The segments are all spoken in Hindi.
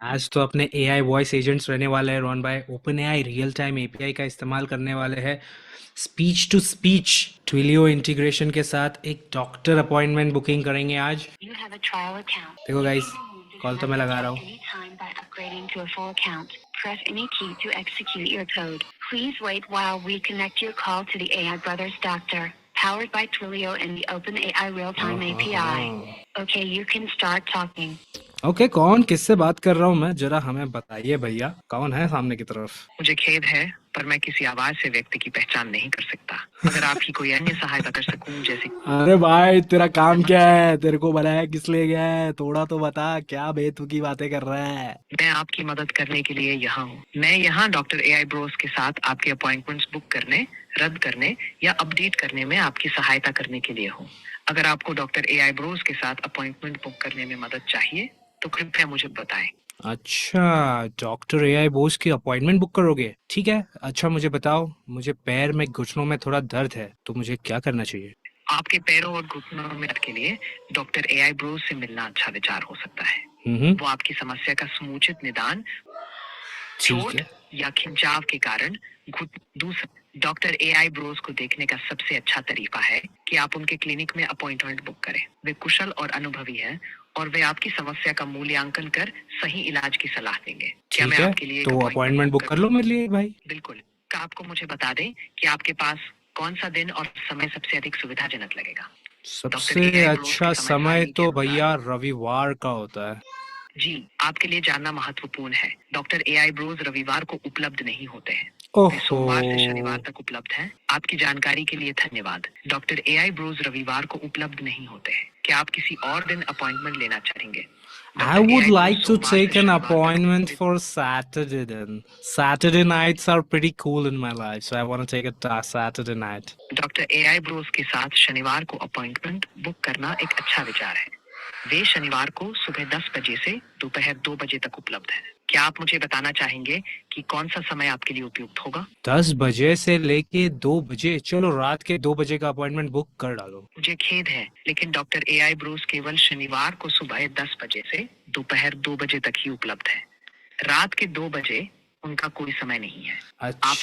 आज तो अपने एआई वॉइस एजेंट्स रहने वाले हैं रोहन भाई। Open AI real time API का इस्तेमाल करने वाले हैं speech to speech Twilio integration के साथ एक डॉक्टर अपॉइंटमेंट बुकिंग करेंगे आज। देखो गाइस, कॉल तो मैं लगा रहा हूँ। Press any key to execute your code. Please wait while we connect your call to the AI Brothers Doctor, powered by Twilio and the OpenAI Real-Time API. Okay, you can start talking. Okay कौन किससे बात कर रहा हूँ मैं, जरा हमें बताइए भैया, कौन है सामने की तरफ? मुझे खेद है पर मैं किसी आवाज से व्यक्ति की पहचान नहीं कर सकता। अगर आपकी कोई अन्य सहायता कर सकूं जैसे अरे भाई तेरा काम क्या है? तेरे को बनाया किस लिए गया है? थोड़ा तो बता, क्या बेतुकी बातें कर रहा है? मैं आपकी मदद करने के लिए यहाँ हूँ। मैं यहाँ डॉक्टर एआई ब्रोस के साथ आपके अपॉइंटमेंट्स बुक करने, रद्द करने या अपडेट करने में आपकी सहायता करने के लिए हूँ। अगर आपको डॉक्टर एआई ब्रोस के साथ अपॉइंटमेंट बुक करने में मदद चाहिए तो कृपया मुझे बताएं। अच्छा, डॉक्टर एआई बोस की अपॉइंटमेंट बुक करोगे? ठीक है। अच्छा मुझे बताओ, मुझे पैर में घुटनों में थोड़ा दर्द है, तो मुझे क्या करना चाहिए? आपके पैरों और घुटनों में दर्द के लिए डॉक्टर एआई ब्रोस से मिलना अच्छा विचार हो सकता है। वो आपकी समस्या का समुचित निदान, चोट या खिंचाव के कारण दूसरा डॉक्टर एआई ब्रोस को देखने का सबसे अच्छा तरीका है कि आप उनके क्लिनिक में अपॉइंटमेंट बुक करें। वे कुशल और अनुभवी हैं और वे आपकी समस्या का मूल्यांकन कर सही इलाज की सलाह देंगे। क्या मैं आपके लिए तो अपॉइंटमेंट बुक कर लो मेरे लिए भाई। बिल्कुल। क्या आपको मुझे बता दें कि आपके पास कौन सा दिन और समय सबसे अधिक सुविधाजनक लगेगा? सबसे अच्छा समय तो भैया रविवार का होता है। जी, आपके लिए जानना महत्वपूर्ण है। डॉक्टर एआई ब्रोस रविवार को उपलब्ध नहीं होते हैं। वे सोमवार से शनिवार तक उपलब्ध हैं। आपकी जानकारी के लिए धन्यवाद। डॉक्टर एआई ब्रोस रविवार को उपलब्ध नहीं होते हैं। क्या आप किसी और दिन अपॉइंटमेंट लेना चाहेंगे? I would like to take an appointment for Saturday then. Saturday nights are pretty cool in my life, so I want to take a Saturday night. Doctor AI Bros के साथ शनिवार को अपॉइंटमेंट बुक करना एक अच्छा विचार है। वे शनिवार को सुबह 10 बजे से दोपहर 2 बजे तक उपलब्ध है। क्या आप मुझे बताना चाहेंगे कि कौन सा समय आपके लिए उपयुक्त होगा? 10 बजे से लेके 2 बजे, चलो रात के 2 बजे का अपॉइंटमेंट बुक कर डालो। मुझे खेद है, लेकिन डॉक्टर एआई ब्रोस केवल शनिवार को सुबह 10 बजे से दोपहर 2 बजे तक ही उपलब्ध है। रात के 2 बजे उनका कोई समय नहीं है। अच्छा,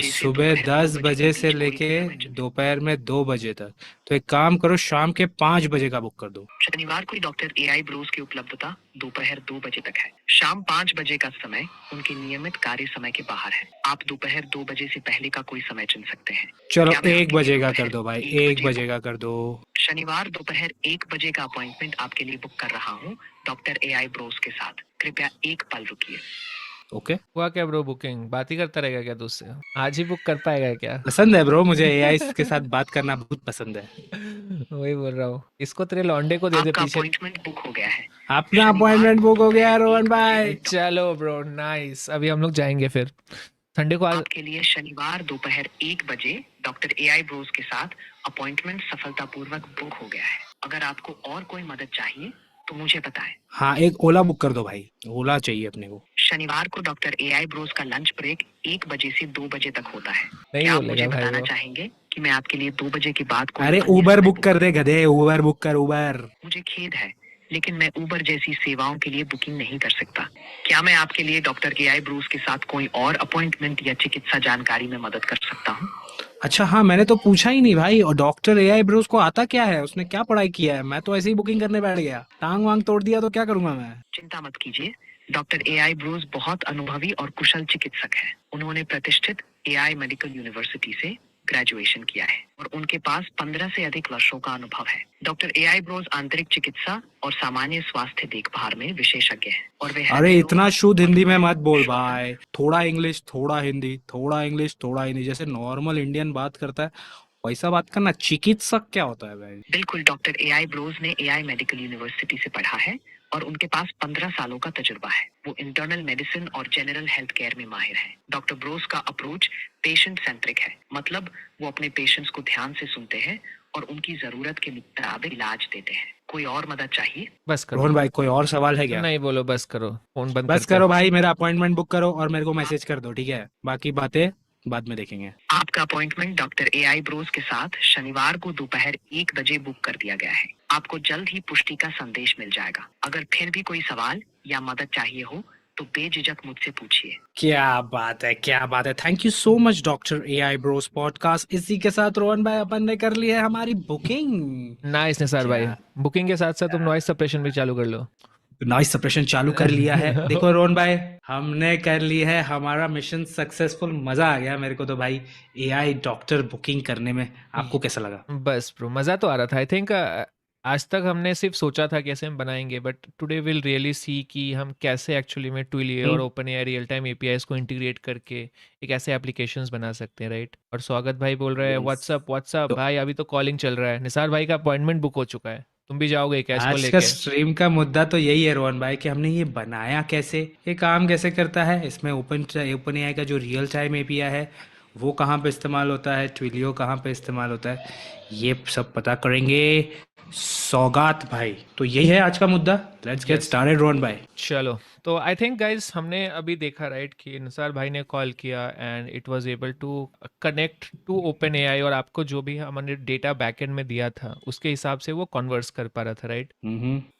सुबह 10 बजे से लेके दोपहर में 2 बजे तक। तो एक काम करो, शाम के 5 बजे का बुक कर दो। शनिवार को डॉक्टर एआई ब्रोस की उपलब्धता दोपहर 2 बजे तक है। शाम 5 बजे का समय उनके नियमित कार्य समय के बाहर है। आप दोपहर 2 बजे से पहले का कोई समय चुन सकते हैं। चलो 1 बजे का कर दो भाई, 1 बजे का कर दो। शनिवार दोपहर 1 बजे का अपॉइंटमेंट आपके लिए बुक कर रहा हूँ डॉक्टर एआई ब्रोस के साथ। कृपया एक पल रुकिए। ओके हुआ क्या ब्रो? बुकिंग बात ही करता रहेगा क्या तुझसे? आज ही बुक कर पाएगा क्या? पसंद है ब्रो, मुझे एआई के साथ बात करना बहुत पसंद है। वही बोल रहा हूँ, इसको तेरे लौंडे को दे दे पीछे। अपॉइंटमेंट बुक हो गया है। अपना अपॉइंटमेंट बुक हो गया है रोहन भाई। चलो ब्रो, नाइस। अभी हम लोग जाएंगे फिर संडे को। आपके लिए शनिवार दोपहर 1 बजे डॉक्टर एआई ब्रोस के साथ अपॉइंटमेंट सफलतापूर्वक बुक हो गया है। अगर आपको और कोई मदद चाहिए तो मुझे बताएं। हाँ, एक ओला बुक कर दो भाई, ओला चाहिए अपने को। शनिवार को डॉक्टर एआई ब्रोस का लंच ब्रेक 1 बजे से 2 बजे तक होता है। नहीं क्या आप बोलेगा मुझे भाई बताना वो। चाहेंगे कि मैं आपके लिए 2 बजे के बाद कोई अरे अन्य उबर समय बुक कर दे गधे, उबर बुक कर, उबर। मुझे खेद है, लेकिन मैं उबर जैसी सेवाओं के लिए बुकिंग नहीं कर सकता। क्या मैं आपके लिए डॉक्टर एआई ब्रूस के साथ कोई और अपॉइंटमेंट या चिकित्सा जानकारी में मदद कर सकता हूँ? अच्छा हाँ, मैंने तो पूछा ही नहीं भाई। और डॉक्टर एआई ब्रोस को आता क्या है? उसने क्या पढ़ाई किया है? मैं तो ऐसे ही बुकिंग करने बैठ गया। टांग वांग तोड़ दिया तो क्या करूंगा मैं? चिंता मत कीजिए, डॉक्टर एआई ब्रूस बहुत अनुभवी और कुशल चिकित्सक है। उन्होंने प्रतिष्ठित एआई मेडिकल यूनिवर्सिटी से ग्रेजुएशन किया है और उनके पास 15 से अधिक वर्षों का अनुभव है। डॉक्टर एआई ब्रोस आंतरिक चिकित्सा और सामान्य स्वास्थ्य देखभाल में विशेषज्ञ हैं और वे अरे इतना शुद्ध हिंदी में मत बोल भाई, थोड़ा इंग्लिश थोड़ा हिंदी, थोड़ा इंग्लिश थोड़ा हिंदी, जैसे नॉर्मल इंडियन बात करता है वैसा बात करना। चिकित्सक क्या होता है भाई? बिल्कुल, डॉक्टर एआई ब्रोस ने एआई मेडिकल यूनिवर्सिटी से पढ़ा है और उनके पास 15 सालों का तजुर्बा है। वो इंटरनल मेडिसिन और जनरल हेल्थ केयर में माहिर है। डॉक्टर ब्रोस का अप्रोच पेशेंट सेंट्रिक है, मतलब वो अपने पेशेंट्स को ध्यान से सुनते हैं और उनकी जरूरत के मुताबिक इलाज देते हैं। कोई और मदद चाहिए? बस करो रोहन भाई, कोई और सवाल है क्या? नहीं बोलो, बस करो, फोन बंद बस करते करो भाई, मेरा अपॉइंटमेंट बुक करो और मेरे को मैसेज कर दो, ठीक है? बाकी बातें बाद में देखेंगे। आपका अपॉइंटमेंट डॉक्टर AI ब्रोस के साथ शनिवार को दोपहर 1 बजे बुक कर दिया गया है। आपको जल्द ही पुष्टि का संदेश मिल जाएगा। अगर फिर भी कोई सवाल या मदद चाहिए हो तो बेझिझक मुझसे पूछिए। क्या बात है, क्या बात है। Thank you so much doctor AI Bros podcast. इसी के साथ रोहन भाई अपन ने कर ली है हमारी बुकिंग। नाइस निसार भाई, क्या बुकिंग के साथ साथ तुम नॉइस सप्रेशन भी चालू कर लो। नॉइस सप्रेशन चालू कर लिया है। देखो रोहन भाई, हमने कर ली है हमारा मिशन सक्सेसफुल। मजा आ गया मेरे को तो भाई AI डॉक्टर बुकिंग करने में। आपको कैसा लगा? बस ब्रो, मज़ा तो आ रहा था। आई थिंक आज तक हमने सिर्फ सोचा था कैसे हम बनाएंगे, but today will really see कि हम कैसे एक्चुअली में ट्विलियो और open AI real time APIs को इंटीग्रेट करके एक ऐसे एप्लीकेशंस बना सकते हैं, राइट। और स्वागत भाई बोल रहे हैं व्हाट्सअप व्हाट्सअप तो भाई, अभी तो कॉलिंग चल रहा है। निसार भाई का अपॉइंटमेंट बुक हो चुका है, तुम भी जाओगे क्या इसको आज का लेके? स्ट्रीम का मुद्दा तो यही है रोहन भाई कि हमने ये बनाया कैसे, ये काम कैसे करता है, इसमें ओपन एआई का जो रियल टाइम एपीआई है वो कहाँ पे इस्तेमाल होता है, ट्विलियो कहाँ पे इस्तेमाल होता है, ये सब पता करेंगे सौगात भाई। तो यही है आज का मुद्दा। Let's get yes, started Rohan भाई। चलो। तो आई थिंक गाइज हमने अभी देखा राइट कि निसार भाई ने कॉल किया and it was able to connect to open AI, और आपको जो भी हमने डेटा बैकएंड में दिया था उसके हिसाब से वो कन्वर्स कर पा रहा था, राइट।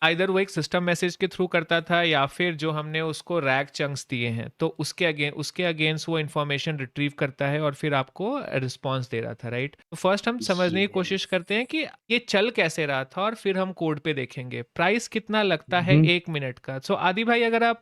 आइदर वो एक सिस्टम मैसेज के थ्रू करता था या फिर जो हमने उसको रैक चंक्स दिए हैं तो उसके अगेंस्ट वो इन्फॉर्मेशन रिट्रीव करता है और फिर आपको रिस्पॉन्स दे रहा था, राइट। तो फर्स्ट हम समझने की कोशिश करते हैं कि ये चल कैसे रहा था और फिर हम कोड पे देखेंगे प्राइस कितना लगता है 1 मिनट का। सो आदि भाई, अगर आप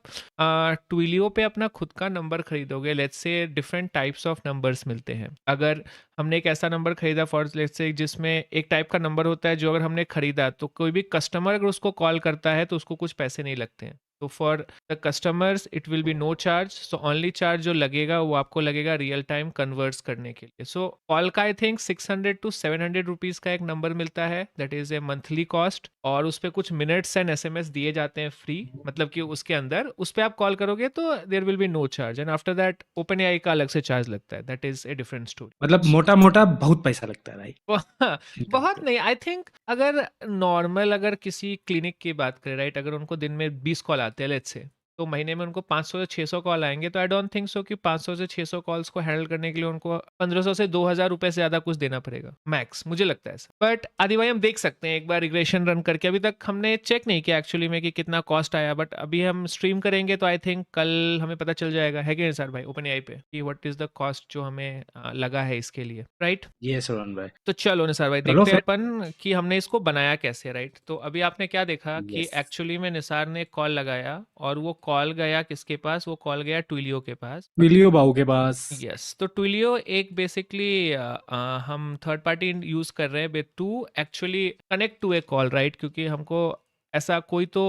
ट्विलियो पे अपना खुद का नंबर खरीदोगे, let's say different types of numbers मिलते हैं। अगर हमने एक ऐसा नंबर खरीदा फॉर लेट्स से जिसमें एक टाइप का नंबर होता है जो अगर हमने खरीदा तो कोई भी कस्टमर अगर उसको कॉल करता है तो उसको कुछ पैसे नहीं लगते हैं। तो for the customers it will be no charge. So only charge जो लगेगा वो आपको लगेगा रियल टाइम कन्वर्ट्स करने के लिए। सो कॉल का आई थिंक 600 to 700 रुपीज का एक नंबर मिलता है, that is A monthly cost. और उस पर कुछ मिनट्स एंड SMS दिए जाते हैं फ्री, मतलब कि उसके अंदर उस पर आप कॉल करोगे तो there will be no charge, and after that open AI का अलग से चार्ज लगता है, that is a different story. मतलब मोटा मोटा बहुत पैसा लगता है भाई। बहुत नहीं, आई थिंक अगर नॉर्मल अगर किसी क्लिनिक की बात करें, राइट, अगर उनको दिन में 20 कॉल आते हैं लेट्स से, तो महीने में उनको 500 से 600 कॉल आएंगे, तो आई डोंट थिंक सो कि 500 से 600 कॉल्स को हैंडल करने के लिए उनको 1500 से 2000 रुपए से ज्यादा कुछ देना पड़ेगा मैक्स, मुझे लगता है ऐसा। बट आदि भाई हम देख सकते हैं एक बार रिग्रेशन रन करके, अभी तक हमने चेक नहीं किया एक्चुअली में कि कितना कॉस्ट आया, बट अभी हम स्ट्रीम करेंगे तो आई थिंक कल हमें पता चल जाएगा, है कि नहीं सर भाई, ओपन एआई पे कि व्हाट इज द कॉस्ट जो हमें लगा है इसके लिए, राइट। यस रोहन भाई। तो चलो निसार भाई चलो देखते हैं फिर। अपन कि हमने इसको बनाया कैसे, राइट। तो अभी आपने क्या देखा कि यस। एक्चुअली में निसार ने कॉल लगाया और वो कॉल गया किसके पास, वो कॉल गया ट्विलियो के पास। ट्विलियो बाबू के पास। यस, तो ट्विलियो एक बेसिकली हम थर्ड पार्टी यूज कर रहे हैं to actually connect to a call, right, क्योंकि हमको ऐसा कोई तो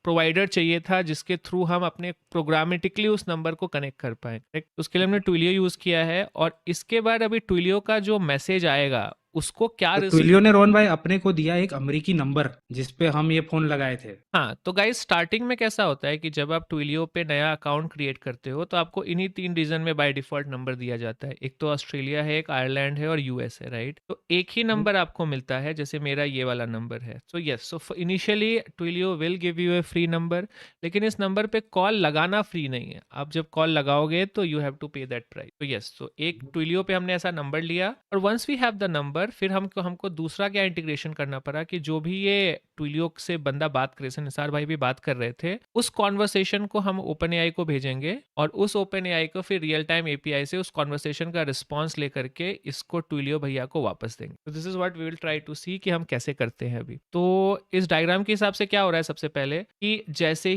प्रोवाइडर चाहिए था जिसके थ्रू हम अपने प्रोग्रामेटिकली उस नंबर को कनेक्ट कर पाए, राइट। उसके लिए हमने ट्विलियो यूज किया है, और इसके बाद अभी ट्विलियो का जो मैसेज आएगा उसको क्या तो ट्विलियो ने रोहन भाई अपने को दिया एक अमेरिकी नंबर जिसपे हम ये फोन लगाए थे। हाँ, तो गाइस स्टार्टिंग में कैसा होता है कि जब आप ट्विलियो पे नया अकाउंट क्रिएट करते हो तो आपको इन्हीं 3 रीजन में बाय डिफॉल्ट नंबर दिया जाता है। एक तो ऑस्ट्रेलिया है, एक आयरलैंड है और यूएस है, राइट। तो एक ही नंबर आपको मिलता है, जैसे मेरा ये वाला नंबर है। So yes, so initially Twilio will give U A free number, लेकिन इस नंबर पे कॉल लगाना फ्री नहीं है। आप जब कॉल लगाओगे तो you have to pay that price. तो यस, तो एक ट्विलियो पे हमने ऐसा नंबर लिया, और once we have the number फिर हमको दूसरा क्या इंटीग्रेशन करना पड़ा कि जो भी ये ट्विलियो से बंदा बात करे, जैसे निसार भाई भी बात कर रहे थे, उस कॉन्वर्सेशन को हम ओपन एआई को भेजेंगे और उस ओपन एआई को फिर रियल टाइम एपीआई से उस कॉन्वर्सेशन का रिस्पॉन्स लेकर के इसको ट्विलियो भैया को वापस देंगे। तो this is what we will try to see कि हम कैसे करते हैं अभी। तो इस डायग्राम के हिसाब से क्या हो रहा है, सबसे पहले कि जैसे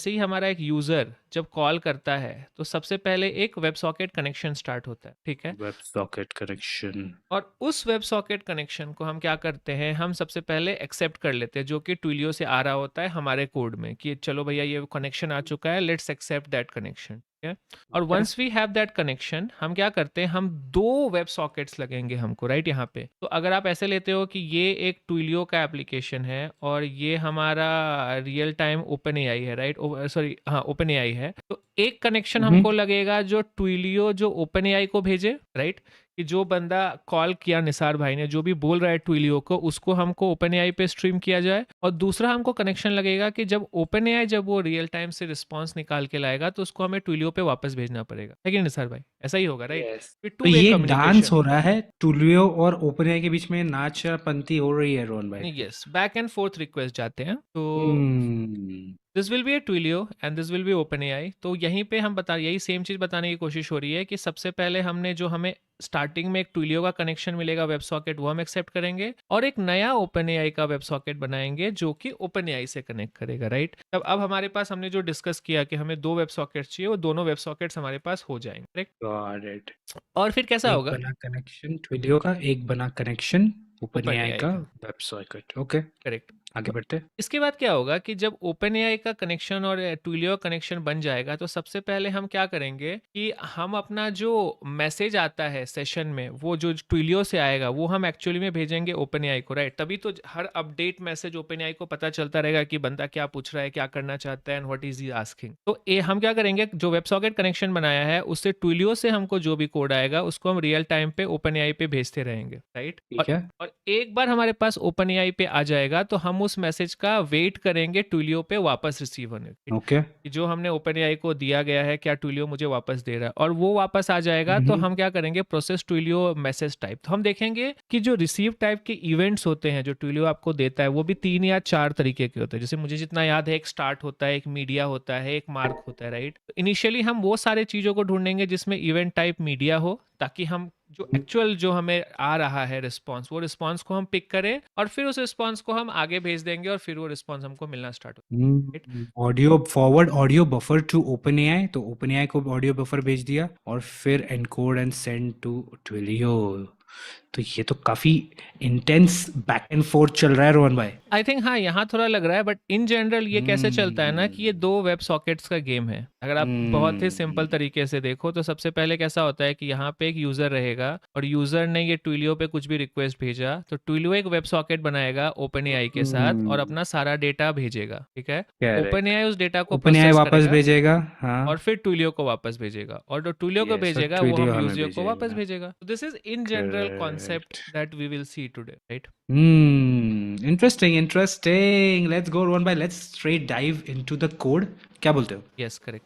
ही हमारा एक यूजर जब कॉल करता है तो सबसे पहले एक वेब सॉकेट कनेक्शन स्टार्ट होता है, ठीक है। Web socket connection. और उस वेब सॉकेट कनेक्शन को हम क्या करते हैं, हम सबसे पहले एक्सेप्ट कर लेते हैं, जो कि ट्विलियो से आ रहा होता है हमारे कोड में कि चलो भैया ये कनेक्शन आ चुका है, लेट्स एक्सेप्ट दैट कनेक्शन, ठीक है। और once we have that connection हम क्या करते हैं, हम 2 वेब सॉकेट्स लगेंगे हमको, राइट, यहाँ पे। तो अगर आप ऐसे लेते हो कि ये एक ट्विलियो का एप्लीकेशन है और ये हमारा रियल टाइम ओपन एआई है, राइट, सॉरी हाँ ओपन एआई है, तो एक कनेक्शन हमको लगेगा जो ट्विलियो जो ओपन एआई को भेजे, राइट, कि जो बंदा कॉल किया निसार भाई ने, जो भी बोल रहा है ट्विलियो को, उसको हमको ओपन एआई पे स्ट्रीम किया जाए, और दूसरा हमको कनेक्शन लगेगा कि जब ओपन एआई जब वो रियल टाइम से रिस्पॉन्स निकाल के लाएगा तो उसको हमें ट्विलियो पे वापस भेजना पड़ेगा, है कि नहीं निसार भाई? ऐसा ही होगा, राइट? यस, टू तो वे ये डांस कम्युनिकेशन। हो रहा है टूलियो और ओपनएआई के बीच में, नाच पंथी हो रही है रोहन भाई। Yes, back and fourth request जाते हैं, तो हम्म this will be A Twilio and this will be open AI. तो यहीं पे हम यही सेम चीज़ बताने की कोशिश हो रही है कि सबसे पहले हमने जो हमें स्टार्टिंग में एक ट्विलियो का कनेक्शन मिलेगा वेब सॉकेट, वो हम एक्सेप्ट करेंगे, और एक नया ओपन एआई का वेब सॉकेट बनाएंगे जो कि ओपन एआई से कनेक्ट करेगा, राइट? तब अब हमारे पास हमने जो डिस्कस किया कि हमें 2 वेब सॉकेट्स चाहिए, वो दोनों वेब सॉकेट्स हमारे पास हो जाएंगे, करेक्ट? Got it. और फिर कैसा एक होगा? बना कनेक्शन ट्विलियो का, एक बना कनेक्शन ओपन ओपनएआई एआई का का, वेब सॉकेट। Okay, correct. आगे बढ़ते। इसके बाद क्या होगा कि जब ओपन एआई का कनेक्शन और ट्विलियो का कनेक्शन बन जाएगा, तो सबसे पहले हम क्या करेंगे कि हम अपना जो मैसेज आता है सेशन में, वो जो ट्विलियो से आएगा वो हम एक्चुअली में भेजेंगे ओपन एआई को, राइट? तभी तो हर अपडेट मैसेज ओपन एआई को पता चलता रहेगा कि बंदा क्या पूछ रहा है, क्या करना चाहता है, and what is he asking. तो हम क्या करेंगे, जो वेबसॉकेट कनेक्शन बनाया है उससे ट्विलियो से हमको जो भी कोड आएगा उसको हम रियल टाइम पे ओपन एआई पे भेजते रहेंगे, राइट? ठीक है। और एक बार हमारे पास ओपन एआई पे आ जाएगा तो हम उस मैसेज का वेट करेंगे ट्विलियो पे वापस रिसीव होने की, ओके। कि जो हमने ओपन एआई को दिया गया है क्या ट्विलियो मुझे वापस दे रहा है, और वो वापस आ जाएगा तो हम क्या करेंगे, प्रोसेस ट्विलियो मैसेज टाइप। तो हम देखेंगे कि जो रिसीव टाइप के इवेंट्स होते हैं जो ट्विलियो आपको देता है वो भी 3 या 4 तरीके के होते हैं। जैसे मुझे जितना याद है, एक स्टार्ट होता है, एक मीडिया होता है, एक मार्क होता है, राइट? तो इनिशियली हम वो सारे चीज़ों को ढूंढेंगे जिसमें इवेंट टाइप मीडिया हो, ताकि हम जो एक्चुअल जो हमें आ रहा है रिस्पॉन्स, वो रिस्पॉन्स को हम पिक करें और फिर उस रिस्पॉन्स को हम आगे भेज देंगे और फिर वो रिस्पॉन्स हमको मिलना स्टार्ट हो। Audio forward audio buffer to open AI, तो ओपनएआई को ऑडियो बफर भेज दिया और फिर encode and send to Twilio. तो ये तो काफी इंटेंस बैक एंड फोर्थ चल रहा है रोहन भाई। आई थिंक हाँ, यहाँ थोड़ा लग रहा है, बट इन जनरल ये कैसे चलता है ना कि ये 2 वेब सॉकेट्स का गेम है। अगर आप बहुत ही सिंपल तरीके से देखो तो सबसे पहले कैसा होता है कि यहाँ पे एक यूजर रहेगा और यूजर ने ये ट्विलियो पे कुछ भी रिक्वेस्ट भेजा, तो ट्विलियो एक वेब सॉकेट बनाएगा ओपन एआई के साथ और अपना सारा डेटा भेजेगा, ठीक है? ओपन एआई उस डेटा को ओपनएआई प्रोसेस वापस करेगा भेजेगा, हाँ, और फिर ट्विलियो को वापस भेजेगा, और जो ट्विलियो को यस, और भेजेगा वो ट्विलियो हम हमें यूजियो को वापस भेजेगा। भेजेगा। This is in general concept correct. That we will see today, right? Interesting interesting. Let's go Rohan भाई, let's straight dive into the code. क्या बोलते हो? Yes, correct.